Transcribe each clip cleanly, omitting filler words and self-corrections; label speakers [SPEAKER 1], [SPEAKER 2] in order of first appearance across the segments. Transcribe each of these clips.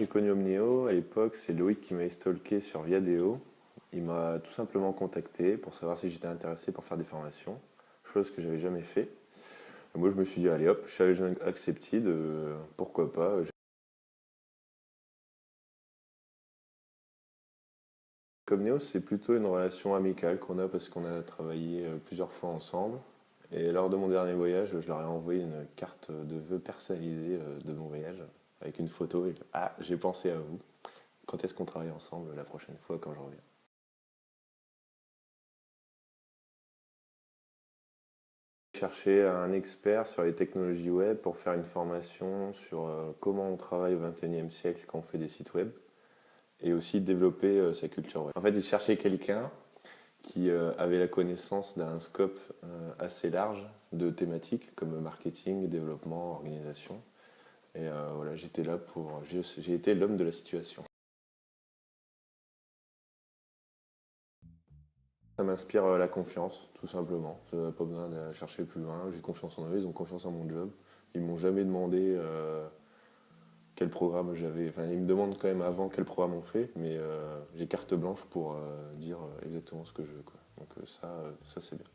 [SPEAKER 1] j'ai connu Omneo, à l'époque, c'est Loïc qui m'avait stalké sur Viadeo. Il m'a tout simplement contacté pour savoir si j'étais intéressé pour faire des formations, chose que j'avais jamais fait. Et moi, je me suis dit, allez hop, challenge accepted, pourquoi pas. Omneo, c'est plutôt une relation amicale qu'on a parce qu'on a travaillé plusieurs fois ensemble. Et lors de mon dernier voyage, je leur ai envoyé une carte de vœux personnalisée de mon voyage, avec une photo. Et, ah, j'ai pensé à vous. Quand est-ce qu'on travaille ensemble la prochaine fois quand je reviens? Chercher un expert sur les technologies web pour faire une formation sur comment on travaille au XXIe siècle quand on fait des sites web et aussi développer sa culture web. En fait, il cherchait quelqu'un qui avait la connaissance d'un scope assez large de thématiques comme marketing, développement, organisation. Et voilà, j'étais là pour. J'ai été l'homme de la situation. Ça m'inspire la confiance, tout simplement. Pas besoin de chercher plus loin. J'ai confiance en eux, ils ont confiance en mon job. Ils m'ont jamais demandé quel programme j'avais. Enfin, ils me demandent quand même avant quel programme on fait, mais j'ai carte blanche pour dire exactement ce que je veux, quoi. Donc ça c'est bien.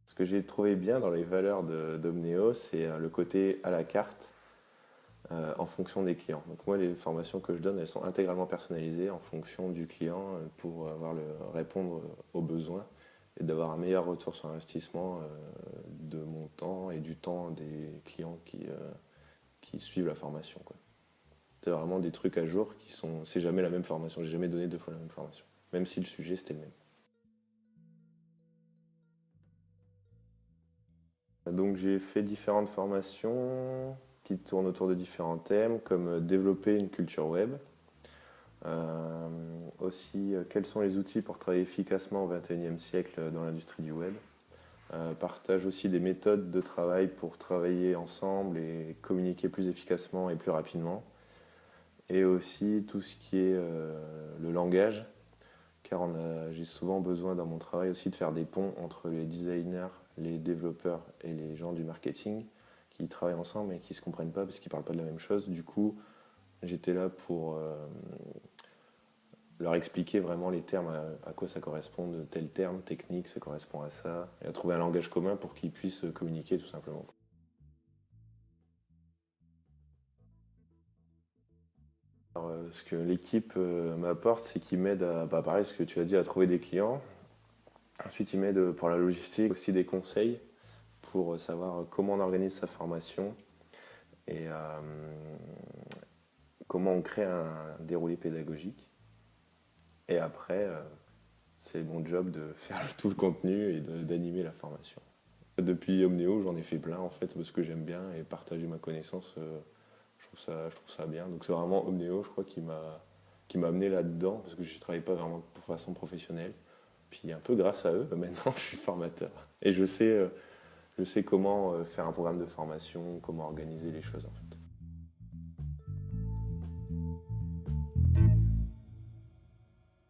[SPEAKER 1] Ce que j'ai trouvé bien dans les valeurs d'Omneo, c'est le côté à la carte en fonction des clients. Donc moi, les formations que je donne, elles sont intégralement personnalisées en fonction du client pour répondre aux besoins et d'avoir un meilleur retour sur investissement de mon temps et du temps des clients qui suivent la formation, quoi. C'est vraiment des trucs à jour qui sont. C'est jamais la même formation. J'ai jamais donné deux fois la même formation, même si le sujet c'était le même. Donc j'ai fait différentes formations qui tournent autour de différents thèmes, comme développer une culture web. Aussi, quels sont les outils pour travailler efficacement au XXIe siècle dans l'industrie du web. Partage aussi des méthodes de travail pour travailler ensemble et communiquer plus efficacement et plus rapidement. Et aussi tout ce qui est le langage, car j'ai souvent besoin dans mon travail aussi de faire des ponts entre les designers, les développeurs et les gens du marketing qui travaillent ensemble et qui ne se comprennent pas parce qu'ils ne parlent pas de la même chose. Du coup, j'étais là pour leur expliquer vraiment les termes, à quoi ça correspond, de tel terme technique, ça correspond à ça, et à trouver un langage commun pour qu'ils puissent communiquer tout simplement. Alors, ce que l'équipe m'apporte, c'est qu'ils m'aident à, bah, pareil, ce que tu as dit, à trouver des clients. Ensuite, ils m'aident pour la logistique, aussi des conseils pour savoir comment on organise sa formation et comment on crée un déroulé pédagogique. Et après, c'est mon job de faire tout le contenu et d'animer la formation. Depuis Omneo, j'en ai fait plein en fait, parce que j'aime bien et partager ma connaissance, je trouve ça bien. Donc c'est vraiment Omneo, je crois, qui m'a amené là-dedans, parce que je ne travaillais pas vraiment de façon professionnelle. Puis un peu grâce à eux, maintenant je suis formateur. Et je sais comment faire un programme de formation, comment organiser les choses, en fait.